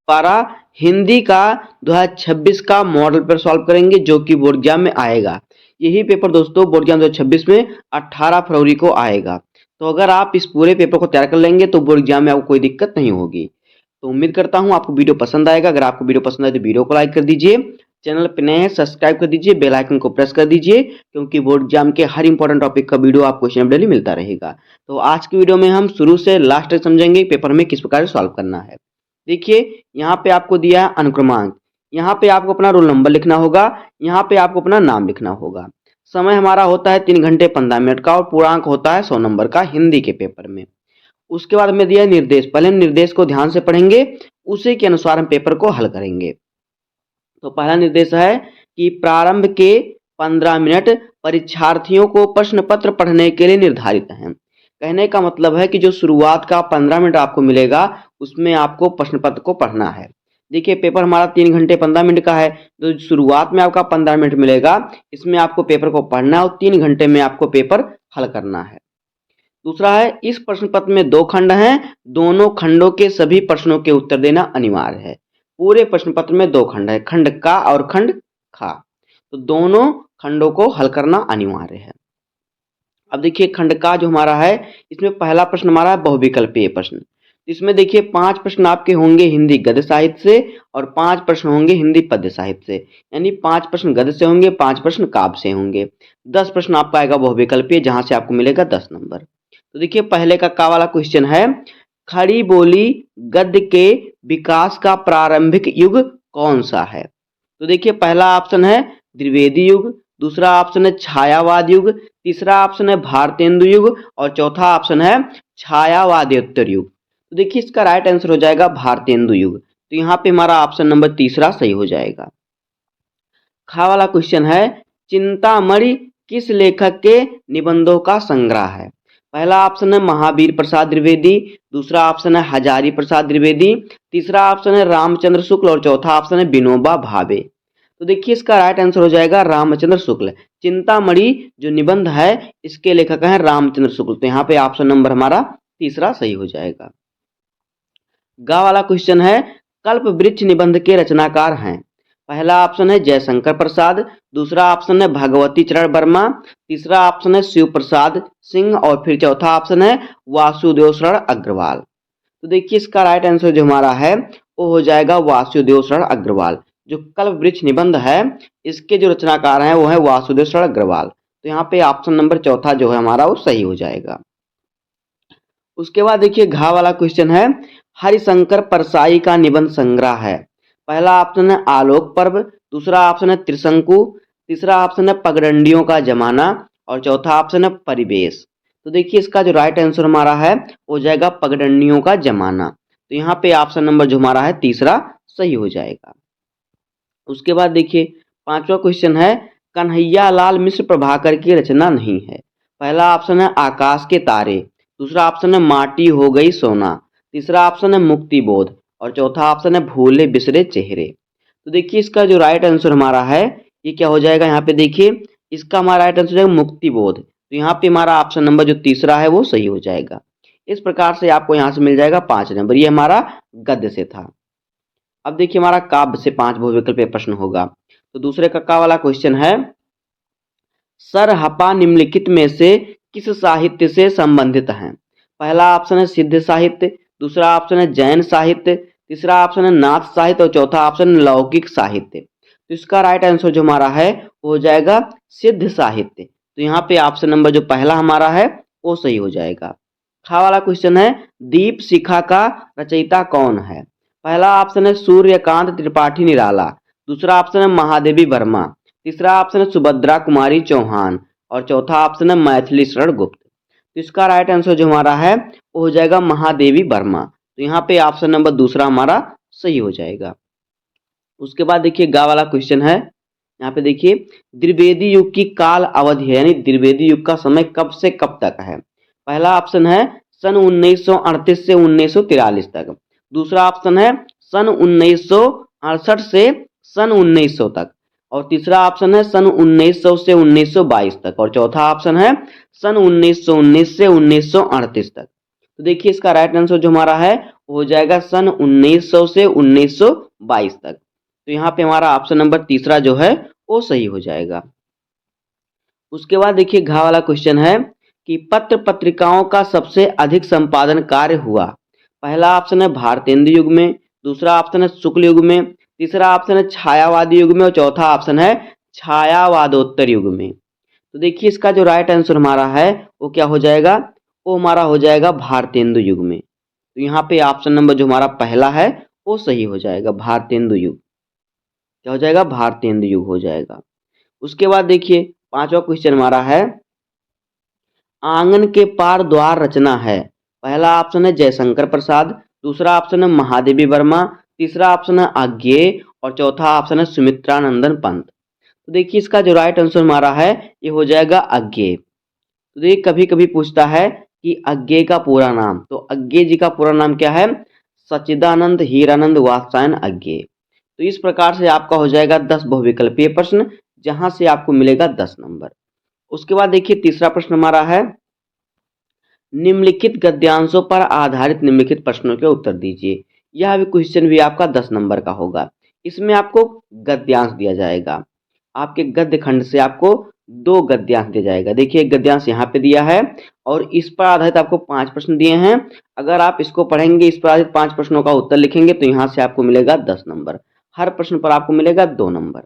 पारा हिंदी का 2026 का मॉडल पेपर सॉल्व करेंगे जो कि बोर्ड एग्जाम में आएगा। यही पेपर दोस्तों बोर्ड एग्जाम 2026 में 18 फरवरी को आएगा। तो अगर आप इस पूरे पेपर को तैयार कर लेंगे तो बोर्ड एग्जाम में आपको कोई दिक्कत नहीं होगी। तो उम्मीद करता हूँ आपको वीडियो पसंद आएगा। अगर आपको वीडियो पसंद आए तो वीडियो को लाइक कर दीजिए, चैनल पर नए हैं सब्सक्राइब कर दीजिए, बेल आइकन को प्रेस कर दीजिए, क्योंकि बोर्ड एग्जाम के हर इंपॉर्टेंट टॉपिक का वीडियो आपको क्वेश्चन डेली मिलता रहेगा। तो आज की वीडियो में हम शुरू से लास्ट तक समझेंगे पेपर में किस प्रकार सॉल्व करना है। देखिए यहाँ पे आपको दिया है अनुक्रमांक, यहाँ पे आपको अपना रोल नंबर लिखना होगा, यहाँ पे आपको अपना नाम लिखना होगा। समय हमारा होता है 3 घंटे 15 मिनट का और पूर्णांक होता है 100 नंबर का हिंदी के पेपर में। उसके बाद में दिया निर्देश, पहले हम निर्देश को ध्यान से पढ़ेंगे, उसी के अनुसार हम पेपर को हल करेंगे। तो पहला निर्देश है कि प्रारंभ के 15 मिनट परीक्षार्थियों को प्रश्न पत्र पढ़ने के लिए निर्धारित हैं। कहने का मतलब है कि जो शुरुआत का 15 मिनट आपको मिलेगा उसमें आपको प्रश्न पत्र को पढ़ना है। देखिए पेपर हमारा 3 घंटे 15 मिनट का है, तो शुरुआत में आपका 15 मिनट मिलेगा, इसमें आपको पेपर को पढ़ना है और 3 घंटे में आपको पेपर हल करना है। दूसरा है इस प्रश्न पत्र में 2 खंड हैं, दोनों खंडों के सभी प्रश्नों के उत्तर देना अनिवार्य है। पूरे प्रश्न पत्र में 2 खंड है, खंड का और खंड खा, तो दोनों खंडों को हल करना अनिवार्य है। अब देखिए खंड का जो हमारा है इसमें पहला प्रश्न हमारा है बहुविकल्पीय प्रश्न। इसमें देखिए 5 प्रश्न आपके होंगे हिंदी गद्य साहित्य से और 5 प्रश्न होंगे हिंदी पद्य साहित्य से, यानी 5 प्रश्न गद्य से होंगे, 5 प्रश्न काव्य से होंगे। 10 प्रश्न आपका आएगा बहुविकल्पीय, जहां से आपको मिलेगा 10 नंबर। तो देखिए पहले का वाला क्वेश्चन है, खड़ी बोली गद्य के विकास का प्रारंभिक युग कौन सा है? तो देखिए पहला ऑप्शन है द्विवेदी युग, दूसरा ऑप्शन है छायावाद युग, तीसरा ऑप्शन है भारतेंदु युग और चौथा ऑप्शन है छायावादेतर युग। तो देखिए इसका राइट आंसर हो जाएगा भारतेंदु युग। तो यहाँ पे हमारा ऑप्शन नंबर तीसरा सही हो जाएगा। खा वाला क्वेश्चन है, चिंतामणि किस लेखक के निबंधों का संग्रह है? पहला ऑप्शन है महावीर प्रसाद द्विवेदी, दूसरा ऑप्शन है हजारी प्रसाद द्विवेदी, तीसरा ऑप्शन है रामचंद्र शुक्ल और चौथा ऑप्शन है विनोबा भावे। तो देखिए इसका राइट आंसर हो जाएगा रामचंद्र शुक्ल। चिंतामणि जो निबंध है इसके लेखक हैं रामचंद्र शुक्ल। तो यहाँ पे ऑप्शन नंबर हमारा तीसरा सही हो जाएगा। गा वाला क्वेश्चन है, कल्प वृक्ष निबंध के रचनाकार हैं। पहला ऑप्शन है जयशंकर प्रसाद, दूसरा ऑप्शन है भगवती चरण वर्मा, तीसरा ऑप्शन है शिव प्रसाद सिंह और फिर चौथा ऑप्शन है वासुदेव शरण अग्रवाल। तो देखिए इसका राइट आंसर जो हमारा है वो हो जाएगा वासुदेव शरण अग्रवाल। जो कल्प वृक्ष निबंध है इसके जो रचनाकार हैं वो है वासुदेव शरण अग्रवाल। तो यहाँ पे ऑप्शन नंबर चौथा जो है हमारा वो सही हो जाएगा। उसके बाद देखिए घा वाला क्वेश्चन है, हरिशंकर परसाई का निबंध संग्रह है। पहला ऑप्शन है आलोक पर्व, दूसरा ऑप्शन है त्रिशंकु, तीसरा ऑप्शन है पगडंडियों का जमाना और चौथा ऑप्शन है परिवेश। तो देखिए इसका जो राइट आंसर हमारा है हो जाएगा पगडंडियों का जमाना। तो यहाँ पे ऑप्शन नंबर जो हमारा है तीसरा सही हो जाएगा। उसके बाद देखिए 5वां क्वेश्चन है, कन्हैया लाल मिश्र प्रभाकर की रचना नहीं है। पहला ऑप्शन है आकाश के तारे, दूसरा ऑप्शन है माटी हो गई सोना, तीसरा ऑप्शन है मुक्ति बोध और चौथा ऑप्शन है भूले बिसरे चेहरे। तो देखिए इसका जो राइट आंसर हमारा है ये क्या हो जाएगा, यहाँ पे देखिए इसका हमारा राइट आंसर हो जाएगा मुक्ति बोध। तो यहाँ पे हमारा ऑप्शन नंबर जो तीसरा है वो सही हो जाएगा। इस प्रकार से आपको यहाँ से मिल जाएगा 5 नंबर। ये हमारा गद्य से था। अब देखिए हमारा काव्य से 5 बहुविकल्पीय प्रश्न होगा। तो दूसरे का वाला क्वेश्चन है, सरहपा निम्नलिखित में से किस साहित्य से संबंधित हैं? पहला ऑप्शन है सिद्ध साहित्य, दूसरा ऑप्शन है जैन साहित्य, तीसरा ऑप्शन है नाथ साहित्य और चौथा ऑप्शन है लौकिक साहित्य। तो इसका राइट आंसर जो हमारा है वो हो जाएगा सिद्ध साहित्य। तो यहाँ पे ऑप्शन नंबर जो पहला हमारा है वो सही हो जाएगा। खा वाला क्वेश्चन है, दीप शिखा का रचयिता कौन है? पहला ऑप्शन है सूर्यकांत त्रिपाठी निराला, दूसरा ऑप्शन है महादेवी वर्मा, तीसरा ऑप्शन है सुभद्रा कुमारी चौहान और चौथा ऑप्शन है मैथिली शरण गुप्त। तो इसका राइट आंसर जो हमारा है वो हो जाएगा महादेवी वर्मा। तो यहाँ पे ऑप्शन नंबर दूसरा हमारा सही हो जाएगा। उसके बाद देखिए गा वाला क्वेश्चन है, यहाँ पे देखिए द्विवेदी युग की काल अवधि है, यानी द्विवेदी युग का समय कब से कब तक है? पहला ऑप्शन है सन 1938 से 1943 तक, दूसरा ऑप्शन है सन 1968 से सन 1900 तक और तीसरा ऑप्शन है सन 1900 से 1922 तक और चौथा ऑप्शन है सन 1919 से 1938 तक। तो देखिए इसका राइट आंसर जो हमारा है हो जाएगा सन 1900 से 1922 तक। तो यहाँ पे हमारा ऑप्शन नंबर तीसरा जो है वो सही हो जाएगा। उसके बाद देखिए घ वाला क्वेश्चन है कि पत्र पत्रिकाओं का सबसे अधिक संपादन कार्य हुआ। पहला ऑप्शन है भारतेंदु युग में, दूसरा ऑप्शन है शुक्ल युग में, तीसरा ऑप्शन है छायावादी युग में और चौथा ऑप्शन है छायावादोत्तर युग में। तो देखिए इसका जो राइट आंसर हमारा है वो क्या हो जाएगा, वो हमारा हो जाएगा भारतेंदु युग में। तो यहाँ पे ऑप्शन नंबर जो हमारा पहला है वो सही हो जाएगा, भारतेंदु युग। क्या हो जाएगा, भारतेंदु युग हो जाएगा। उसके बाद देखिए पांचवा क्वेश्चन हमारा है आंगन के पार द्वार रचना है। पहला ऑप्शन है जयशंकर प्रसाद, दूसरा ऑप्शन है महादेवी वर्मा, तीसरा ऑप्शन है आज्ञेय और चौथा ऑप्शन है सुमित्रानंदन पंत। तो देखिए इसका जो राइट आंसर हमारा है ये हो जाएगा आज्ञेय। तो देखिए कभी कभी पूछता है कि आज्ञेय का पूरा नाम, तो आज्ञेय जी का पूरा नाम क्या है, सच्चिदानंद हीरानंद वात्स्यायन आज्ञेय। तो इस प्रकार से आपका हो जाएगा 10 बहुविकल्पीय प्रश्न, जहां से आपको मिलेगा 10 नंबर। उसके बाद देखिए तीसरा प्रश्न हमारा है निम्नलिखित गद्यांशों पर आधारित निम्नलिखित प्रश्नों के उत्तर दीजिए। यह भी क्वेश्चन भी आपका 10 नंबर का होगा। इसमें आपको गद्यांश दिया जाएगा, आपके गद्य खंड से आपको 2 गद्यांश दिया जाएगा। देखिए एक गद्यांश यहाँ पे दिया है और इस पर आधारित आपको 5 प्रश्न दिए हैं। अगर आप इसको पढ़ेंगे, इस पर आधारित 5 प्रश्नों का उत्तर लिखेंगे तो यहाँ से आपको मिलेगा 10 नंबर। हर प्रश्न पर आपको मिलेगा 2 नंबर।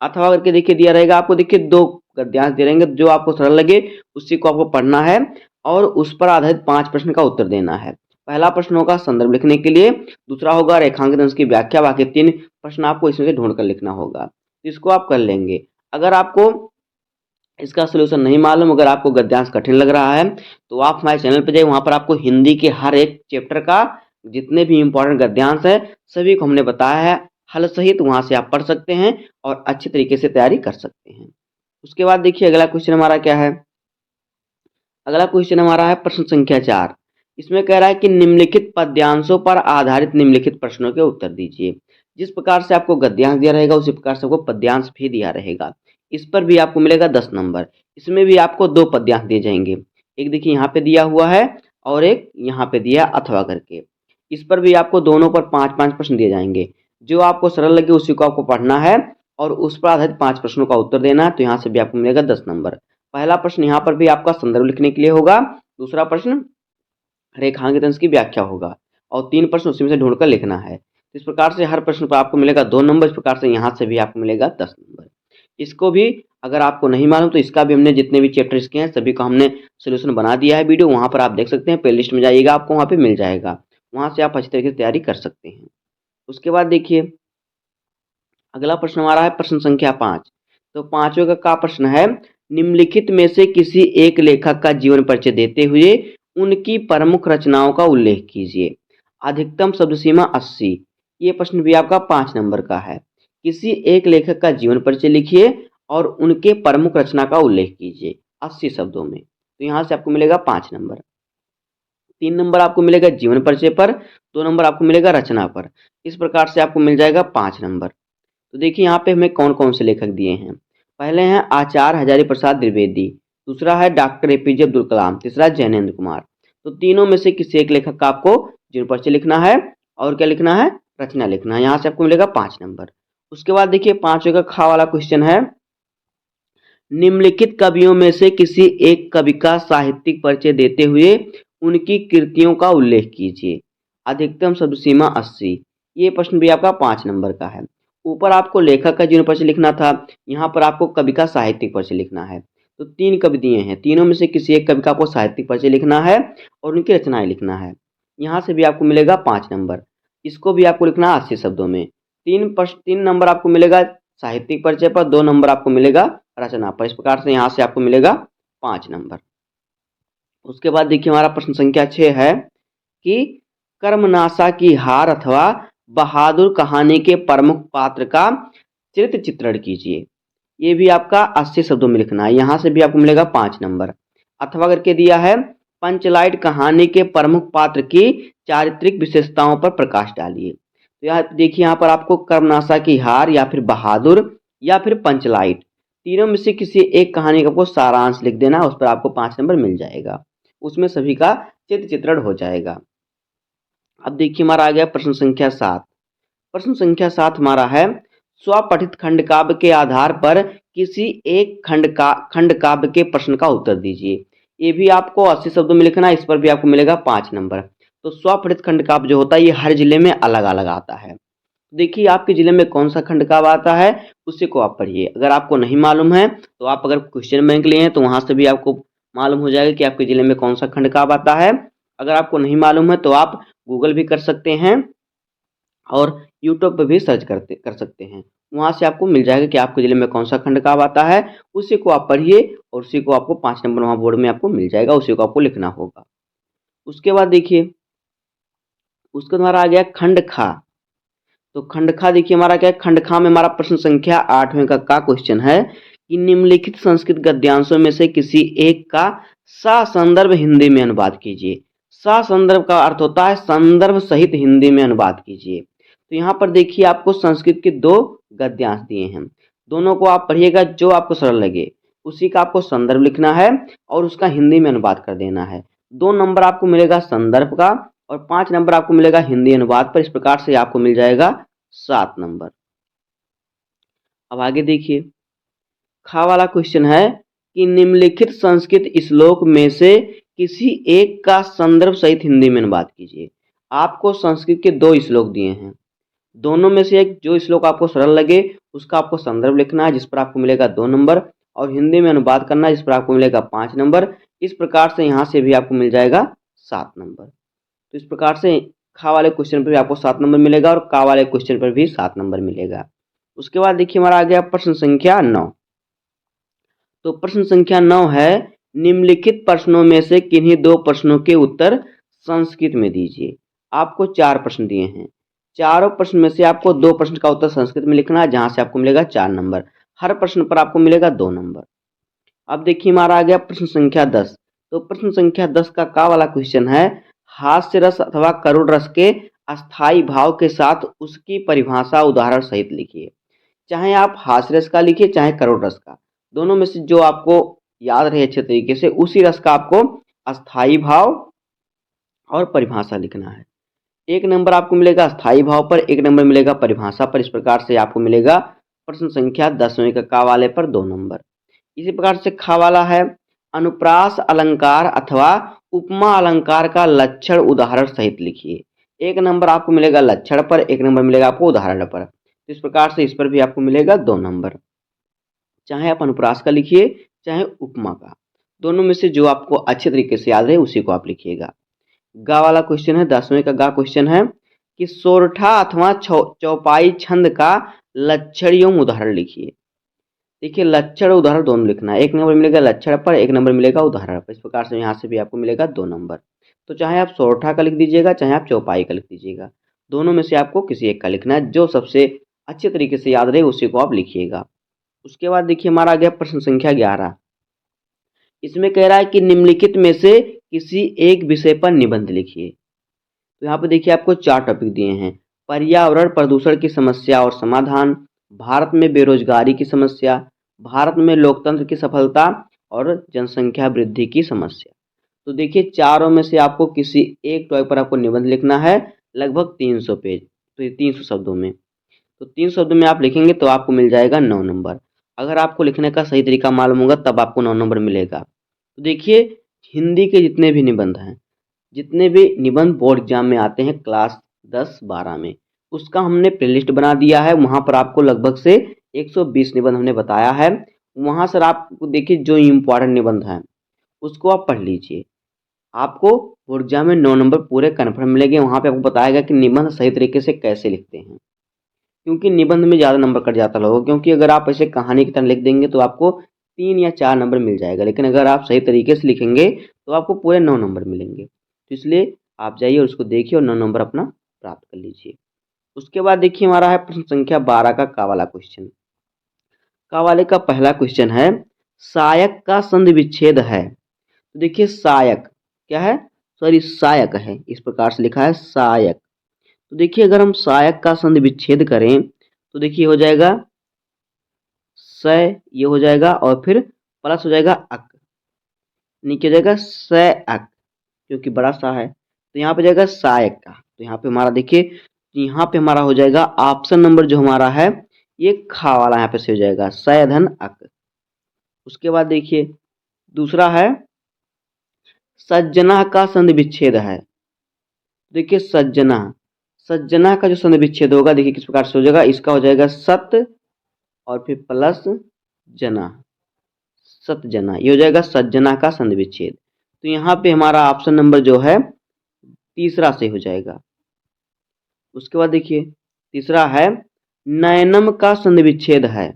अथवा करके देखिए दिया रहेगा आपको, देखिए 2 गद्यांश दे रहेंगे, जो आपको सरल लगे उसी को आपको पढ़ना है और उस पर आधारित 5 प्रश्न का उत्तर देना है। पहला प्रश्न होगा संदर्भ लिखने के लिए, दूसरा होगा रेखांकित अंश की व्याख्या, बाकी 3 प्रश्न आपको इसमें से ढूंढ कर लिखना होगा। इसको आप कर लेंगे। अगर आपको इसका सोल्यूशन नहीं मालूम, अगर आपको गद्यांश कठिन लग रहा है तो आप हमारे चैनल पर जाइए, वहां पर आपको हिंदी के हर एक चैप्टर का जितने भी इंपॉर्टेंट गद्यांश है सभी को हमने बताया है हल सहित, वहां से आप पढ़ सकते हैं और अच्छे तरीके से तैयारी कर सकते हैं। उसके बाद देखिए अगला क्वेश्चन हमारा क्या है, अगला क्वेश्चन हमारा है प्रश्न संख्या 4। इसमें कह रहा है कि निम्नलिखित पद्यांशों पर आधारित निम्नलिखित प्रश्नों के उत्तर दीजिए। जिस प्रकार से आपको गद्यांश दिया रहेगा उसी प्रकार से आपको पद्यांश भी दिया रहेगा। इस पर भी आपको मिलेगा 10 नंबर। इसमें भी आपको 2 पद्यांश दिए जाएंगे, एक देखिए यहाँ पे दिया हुआ है और एक यहाँ पे दिया अथवा करके। इस पर भी आपको दोनों पर 5-5 प्रश्न दिए जाएंगे। जो आपको सरल लगे उसी को आपको पढ़ना है और उस पर आधारित 5 प्रश्नों का उत्तर देना है। तो यहाँ से भी आपको मिलेगा 10 नंबर। पहला प्रश्न यहाँ पर भी आपका संदर्भ लिखने के लिए होगा, दूसरा प्रश्न रेखांकित अंश की व्याख्या होगा और 3 प्रश्न उसी में से ढूंढकर लिखना है। इस प्रकार से हर प्रश्न पर आपको मिलेगा 2 नंबर। इस प्रकार से यहाँ से भी आपको मिलेगा 10 नंबर। इसको भी अगर आपको नहीं मालूम तो इसका भी हमने जितने भी चैप्टर्स के हैं सभी का हमने सोल्यूशन बना दिया है वीडियो, वहाँ पर आप देख सकते हैं। प्ले लिस्ट में जाइएगा, आपको वहाँ पे मिल जाएगा, वहाँ से आप अच्छी तरीके से तैयारी कर सकते हैं। उसके बाद देखिए अगला प्रश्न हमारा है प्रश्न संख्या 5। तो पांचवें का प्रश्न है निम्नलिखित में से किसी एक लेखक का जीवन परिचय देते हुए उनकी प्रमुख रचनाओं का उल्लेख कीजिए। अधिकतम शब्द सीमा 80। ये प्रश्न भी आपका 5 नंबर का है। किसी एक लेखक का जीवन परिचय लिखिए और उनके प्रमुख रचना का उल्लेख कीजिए 80 शब्दों में। तो यहाँ से आपको मिलेगा 5 नंबर। 3 नंबर आपको मिलेगा जीवन परिचय पर, 2 नंबर आपको मिलेगा रचना पर। इस प्रकार से आपको मिल जाएगा 5 नंबर। तो देखिए यहाँ पे हमें कौन कौन से लेखक दिए हैं। पहले हैं आचार्य हजारी प्रसाद द्विवेदी, दूसरा है डॉक्टर एपीजे अब्दुल कलाम, तीसरा जैनेन्द्र कुमार। तो तीनों में से किसी एक लेखक का आपको जीवन परिचय लिखना है और क्या लिखना है, रचना लिखना है। यहाँ से आपको मिलेगा 5 नंबर। उसके बाद देखिए पांचवें का खा वाला क्वेश्चन है निम्नलिखित कवियों में से किसी एक कवि का साहित्यिक परिचय देते हुए उनकी कृतियों का उल्लेख कीजिए। अधिकतम शब्द सीमा 80। ये प्रश्न भी आपका 5 नंबर का है। ऊपर आपको लेखक का जीवन परिचय लिखना था, यहाँ पर आपको कवि का साहित्यिक परिचय लिखना है। तो 3 कवि दिए हैं, तीनों में से किसी एक कवि का आपको साहित्यिक परिचय लिखना है और उनकी रचनाएं लिखना है। यहाँ से भी आपको मिलेगा 5 नंबर। इसको भी आपको लिखना है 80 शब्दों में। 3 नंबर आपको मिलेगा साहित्यिक परिचय पर, 2 नंबर आपको मिलेगा रचना पर। इस प्रकार से यहाँ से आपको मिलेगा 5 नंबर। उसके बाद देखिए हमारा प्रश्न संख्या 6 है कि कर्मनाशा की हार अथवा बहादुर कहानी के प्रमुख पात्र का चरित्र चित्रण कीजिए। ये भी आपका 80 शब्दों में लिखना है। यहाँ से भी आपको मिलेगा 5 नंबर। अथवा करके दिया है पंचलाइट कहानी के प्रमुख पात्र की चारित्रिक विशेषताओं पर प्रकाश डालिए। तो यहाँ देखिए यहाँ पर आपको कर्मनाशा की हार या फिर बहादुर या फिर पंचलाइट, तीनों में से किसी एक कहानी का आपको सारांश लिख देना, उस पर आपको 5 नंबर मिल जाएगा। उसमें सभी का चित्र चित्रण हो जाएगा। अब देखिए हमारा आ गया प्रश्न संख्या 7। प्रश्न संख्या 7 हमारा है, स्वपठित खंड काव्य के आधार पर किसी एक खंड काव्य के प्रश्न का उत्तर दीजिए। ये भी आपको 80 शब्दों में लिखना है, इस पर भी आपको मिलेगा 5 नंबर। तो स्वपठित खंड काव्य जो होता है ये हर जिले में अलग अलग आता है। देखिए आपके जिले में कौन सा खंड काव्य आता है उसी को आप पढ़िए। अगर आपको नहीं मालूम है तो आप अगर क्वेश्चन बैंक लिए हैं तो वहां से भी आपको मालूम हो जाएगा कि आपके जिले में कौन सा खंड काव्य आता है। अगर आपको नहीं मालूम है तो आप गूगल भी कर सकते हैं और यूट्यूब पे भी सर्च कर सकते हैं। वहाँ से आपको मिल जाएगा कि आपके जिले में कौन सा खंड काव्य आता है, उसी को आप पढ़िए और उसी को आपको 5 नंबर वहाँ बोर्ड में आपको मिल जाएगा, उसी को आपको लिखना होगा। उसके बाद देखिए, उसके हमारा आ गया खंड खा। तो खंड खा देखिए हमारा क्या है, खंड खा में हमारा प्रश्न संख्या 8वें का क्वेश्चन है कि निम्नलिखित संस्कृत गद्यांशों में से किसी एक का ससंदर्भ हिंदी में अनुवाद कीजिए। ससंदर्भ का अर्थ होता है संदर्भ सहित हिंदी में अनुवाद कीजिए। तो यहाँ पर देखिए आपको संस्कृत के 2 गद्यांश दिए हैं, दोनों को आप पढ़िएगा, जो आपको सरल लगे उसी का आपको संदर्भ लिखना है और उसका हिंदी में अनुवाद कर देना है। 2 नंबर आपको मिलेगा संदर्भ का और 5 नंबर आपको मिलेगा हिंदी अनुवाद पर। इस प्रकार से आपको मिल जाएगा 7 नंबर। अब आगे देखिए, खा वाला क्वेश्चन है कि निम्नलिखित संस्कृत श्लोक में से किसी एक का संदर्भ सहित हिंदी में अनुवाद कीजिए। आपको संस्कृत के 2 श्लोक दिए हैं, दोनों में से एक जो श्लोक आपको सरल लगे उसका आपको संदर्भ लिखना है, जिस पर आपको मिलेगा 2 नंबर और हिंदी में अनुवाद करना है, जिस पर आपको मिलेगा 5 नंबर। इस प्रकार से यहाँ से भी आपको मिल जाएगा 7 नंबर। तो इस प्रकार से खा वाले क्वेश्चन पर भी आपको 7 नंबर मिलेगा और का वाले क्वेश्चन पर भी 7 नंबर मिलेगा। उसके बाद देखिए हमारा आ गया प्रश्न संख्या 9। तो प्रश्न संख्या 9 है, निम्नलिखित प्रश्नों में से किन्हीं 2 प्रश्नों के उत्तर संस्कृत में दीजिए। आपको 4 प्रश्न दिए हैं, चारों प्रश्न में से आपको 2 प्रश्न का उत्तर संस्कृत में लिखना है, जहां से आपको मिलेगा 4 नंबर। हर प्रश्न पर आपको मिलेगा 2 नंबर। अब देखिए हमारा आ गया प्रश्न संख्या 10। तो प्रश्न संख्या 10 का वाला क्वेश्चन है, हास्य रस अथवा करुण रस के अस्थाई भाव के साथ उसकी परिभाषा उदाहरण सहित लिखिए। चाहे आप हास्य रस का लिखिए चाहे करुण रस का, दोनों में से जो आपको याद रहे अच्छे तरीके से उसी रस का आपको अस्थाई भाव और परिभाषा लिखना है। 1 नंबर आपको मिलेगा अस्थाई भाव पर, 1 नंबर मिलेगा परिभाषा पर। इस प्रकार से आपको मिलेगा प्रश्न संख्या 10वें का वाले पर 2 नंबर। इसी प्रकार से खा वाला है, अनुप्रास अलंकार अथवा उपमा अलंकार का लक्षण उदाहरण सहित लिखिए। 1 नंबर आपको मिलेगा लक्षण पर, 1 नंबर मिलेगा आपको उदाहरण पर। इस प्रकार से इस पर भी आपको मिलेगा 2 नंबर। चाहे आप अनुप्रास का लिखिए चाहे उपमा का, दोनों में से जो आपको अच्छे तरीके से याद रहे उसी को आप लिखिएगा। गा वाला क्वेश्चन है, 10वें का गा क्वेश्चन है कि सोरठा अथवा चौपाई छंद का लक्षण एवं उदाहरण लिखिए। देखिए लक्षण और उदाहरण दोनों लिखना है, 1 नंबर मिलेगा लक्षण पर, 1 नंबर मिलेगा उदाहरण पर। इस प्रकार से यहाँ से भी आपको मिलेगा 2 नंबर। तो चाहे आप सोरठा का लिख दीजिएगा चाहे आप चौपाई का लिख दीजिएगा, दोनों में से आपको किसी एक का लिखना है, जो सबसे अच्छे तरीके से याद रहे उसी को आप लिखिएगा। उसके बाद देखिए हमारा आ गया प्रश्न संख्या 11। इसमें कह रहा है कि निम्नलिखित में से किसी एक विषय पर निबंध लिखिए। तो यहाँ पे देखिए आपको 4 टॉपिक दिए हैं, पर्यावरण प्रदूषण की समस्या और समाधान, भारत में बेरोजगारी की समस्या, भारत में लोकतंत्र की सफलता और जनसंख्या वृद्धि की समस्या। तो देखिए चारों में से आपको किसी एक टॉपिक पर आपको निबंध लिखना है, लगभग 300 पेज, तो ये 300 शब्दों में। तो 3 शब्दों में आप लिखेंगे तो आपको मिल जाएगा 9 नंबर। अगर आपको लिखने का सही तरीका मालूम होगा तब आपको 9 नंबर मिलेगा। तो देखिए हिंदी के जितने भी निबंध हैं, जितने भी निबंध बोर्ड एग्जाम में आते हैं क्लास 10-12 में, उसका हमने प्लेलिस्ट बना दिया है। वहाँ पर आपको लगभग से 120 निबंध हमने बताया है। वहाँ सर आपको देखिए जो इम्पोर्टेंट निबंध हैं उसको आप पढ़ लीजिए, आपको बोर्ड एग्जाम में 9 नंबर पूरे कन्फर्म मिलेंगे। वहाँ पे आपको बताएगा कि निबंध सही तरीके से कैसे लिखते हैं, क्योंकि निबंध में ज़्यादा नंबर कट जाता लोगों, क्योंकि अगर आप ऐसे कहानी की तरह लिख देंगे तो आपको 3 या 4 नंबर मिल जाएगा, लेकिन अगर आप सही तरीके से लिखेंगे तो आपको पूरे 9 नंबर मिलेंगे। तो इसलिए आप जाइए और उसको देखिए और 9 नंबर अपना प्राप्त कर लीजिए। उसके बाद देखिए हमारा है प्रश्न संख्या 12 का वाला क्वेश्चन। का वाले का पहला क्वेश्चन है, सायक का संधि विच्छेद है। तो देखिए सायक क्या है, सॉरी सायक है, इस प्रकार से लिखा है सायक। तो देखिए अगर हम सायक का संधि विच्छेद करें तो देखिए हो जाएगा स, ये हो जाएगा और फिर प्लस हो जाएगा अक, नीचे हो जाएगा स अक, क्योंकि बड़ा सा है। तो यहाँ पे जाएगा सहायक का। तो यहाँ पे हमारा देखिए, यहाँ पे हमारा हो जाएगा ऑप्शन नंबर जो हमारा है ये खा वाला यहाँ पे से हो जाएगा सय धन अक। उसके बाद देखिए दूसरा है सज्जना का संधि विच्छेद है। देखिए सज्जना, सज्जना का जो संधि विच्छेद होगा देखिए किस प्रकार से हो जाएगा, इसका हो जाएगा सत और फिर प्लस जना, सतजना, ये हो जाएगा सज्जना का संधि विच्छेद। तो यहाँ पे हमारा ऑप्शन नंबर जो है तीसरा से हो जाएगा। उसके बाद देखिए तीसरा है नयनम का संधि विच्छेद है।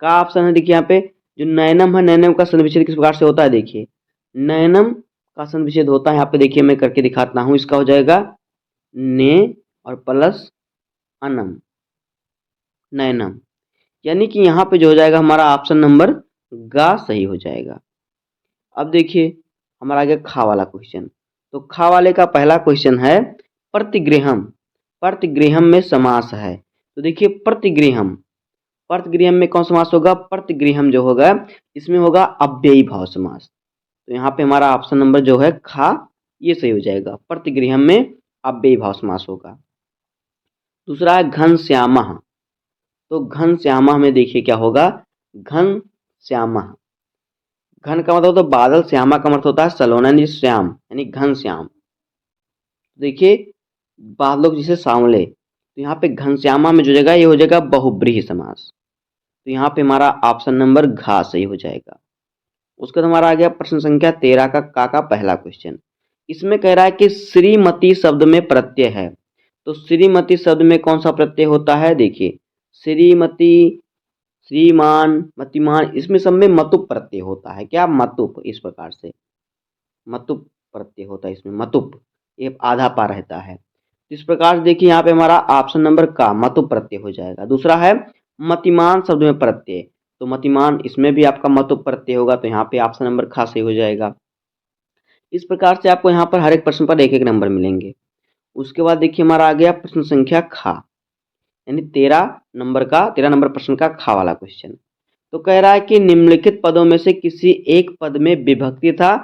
का ऑप्शन है देखिए यहाँ पे जो नयनम है, नयनम का संधि विच्छेद किस प्रकार से होता है, देखिए नयनम का संधि विच्छेद होता है यहाँ पे देखिए मैं करके दिखाता हूँ, इसका हो जाएगा ने और प्लस अनम, नयनम, यानी कि यहाँ पे जो हो जाएगा हमारा ऑप्शन नंबर गा सही हो जाएगा। अब देखिए हमारा आ गया खा वाला क्वेश्चन। तो खा वाले का पहला क्वेश्चन है प्रतिगृहम, प्रतिगृहम में समास है। तो देखिए प्रतिगृहम, प्रतिगृहम में कौन समास होगा, प्रतिगृहम जो होगा इसमें होगा अव्ययी भाव समास। तो यहाँ पे हमारा ऑप्शन नंबर जो है खा ये सही हो जाएगा, प्रतिगृहम में अव्ययी भाव समास होगा। दूसरा है घनश्यामा। तो घनश्यामा में देखिए क्या होगा, घनश्यामा, घन का मतलब तो बादल, श्यामा का मतलब होता है सलोना यानी श्याम यानी घनश्याम। देखिए बादलों के जैसे सांवले, तो यहाँ पे घनश्यामा में जो जगह ये हो जाएगा बहुब्रीहि समास। तो यहाँ पे हमारा ऑप्शन नंबर घा सही हो जाएगा। उसके बाद हमारा आ गया प्रश्न संख्या 13 का पहला क्वेश्चन। इसमें कह रहा है कि श्रीमती शब्द में प्रत्यय है। तो श्रीमती शब्द में कौन सा प्रत्यय होता है, देखिए श्रीमती, श्रीमान, मतिमान, इसमें सब में मतुप प्रत्यय होता है। क्या, मतुप, इस प्रकार से मतुप प्रत्यय होता है इसमें, मतुप, ये आधा पा रहता है। इस प्रकार से देखिए यहाँ पे हमारा ऑप्शन नंबर का मतुप प्रत्यय हो जाएगा। दूसरा है मतिमान शब्द में प्रत्यय। तो मतिमान, इसमें भी आपका मतुप प्रत्यय होगा, तो यहाँ पे ऑप्शन नंबर खा सही हो जाएगा। इस प्रकार से आपको यहाँ पर हर एक प्रश्न पर एक एक नंबर मिलेंगे। उसके बाद देखिए हमारा आ गया प्रश्न संख्या खा, यानी 13 नंबर प्रश्न का खा वाला क्वेश्चन। तो कह रहा है कि निम्नलिखित पदों में से किसी एक पद में विभक्ति तथा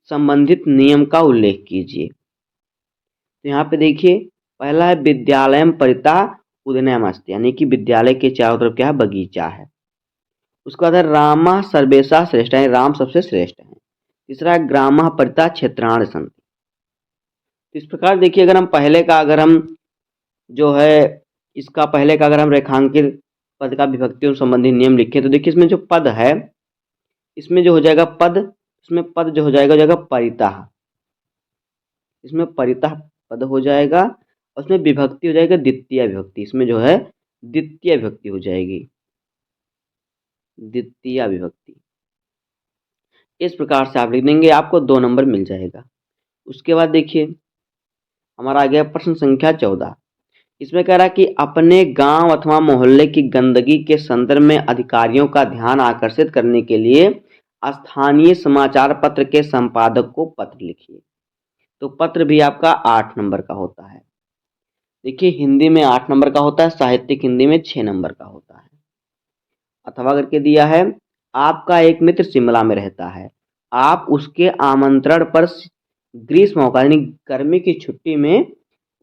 संबंधित नियम का उल्लेख कीजिए। तो यहाँ पे देखिए पहला है विद्यालयम परितः उदयनमस्ति, यानी कि विद्यालय के चारों तरफ क्या है, बगीचा है। उसके बाद है रामः सर्वेशा श्रेष्ठ, है राम सबसे श्रेष्ठ है। तीसरा है ग्रामः परितः क्षेत्राणि सन्ति। तो इस प्रकार देखिए अगर हम पहले का, अगर हम जो है इसका पहले का अगर हम रेखांकित पद का विभक्ति और संबंधी नियम लिखें, तो देखिए इसमें जो पद है, इसमें जो हो जाएगा पद, इसमें पद जो हो जाएगा परितः, इसमें परितः पद हो जाएगा, और उसमें विभक्ति हो जाएगा द्वितीय विभक्ति, इसमें जो है द्वितीय विभक्ति हो जाएगी, द्वितीय विभक्ति। इस प्रकार से आप लिख देंगे, आपको 2 नंबर मिल जाएगा। उसके बाद देखिए हमारा आ गया प्रश्न संख्या 14। इसमें कह रहा है कि अपने गांव अथवा मोहल्ले की गंदगी के संदर्भ में अधिकारियों का ध्यान आकर्षित करने के लिए स्थानीय समाचार पत्र के संपादक को पत्र लिखिए। तो पत्र भी आपका 8 नंबर का होता है। देखिए हिंदी में 8 नंबर का होता है, साहित्यिक हिंदी में 6 नंबर का होता है। अथवा करके दिया है, आपका एक मित्र शिमला में रहता है, आप उसके आमंत्रण पर ग्रीष्मकाल यानी गर्मी की छुट्टी में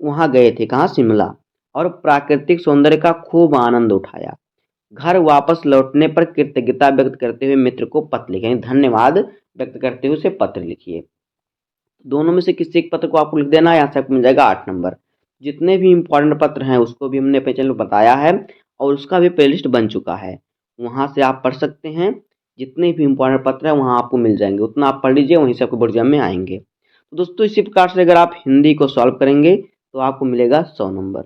वहां गए थे, कहाँ, शिमला, और प्राकृतिक सौंदर्य का खूब आनंद उठाया। घर वापस लौटने पर कृतज्ञता व्यक्त करते हुए मित्र को पत्र लिखें, धन्यवाद व्यक्त करते हुए उसे पत्र लिखिए। दोनों में से किसी एक पत्र को आपको लिख देना है, यहाँ से आपको मिल जाएगा 8 नंबर। जितने भी इंपॉर्टेंट पत्र हैं उसको भी हमने अपने चैनल पर बताया है, और उसका भी प्लेलिस्ट बन चुका है, वहाँ से आप पढ़ सकते हैं। जितने भी इंपॉर्टेंट पत्र हैं वहाँ आपको मिल जाएंगे, उतना आप पढ़ लीजिए, वहीं से आपको बोर्ड एग्जाम में आएंगे। तो दोस्तों इसी प्रकार से अगर आप हिंदी को सॉल्व करेंगे तो आपको मिलेगा 100 नंबर।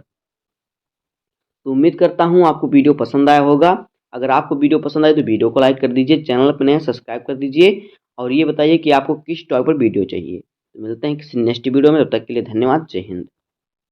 तो उम्मीद करता हूँ आपको वीडियो पसंद आया होगा। अगर आपको वीडियो पसंद आए तो वीडियो को लाइक कर दीजिए, चैनल पर नए सब्सक्राइब कर दीजिए, और ये बताइए कि आपको किस टॉपिक पर वीडियो चाहिए। तो मिलते हैं किसी नेक्स्ट वीडियो में, तब तक के लिए धन्यवाद, जय हिंद।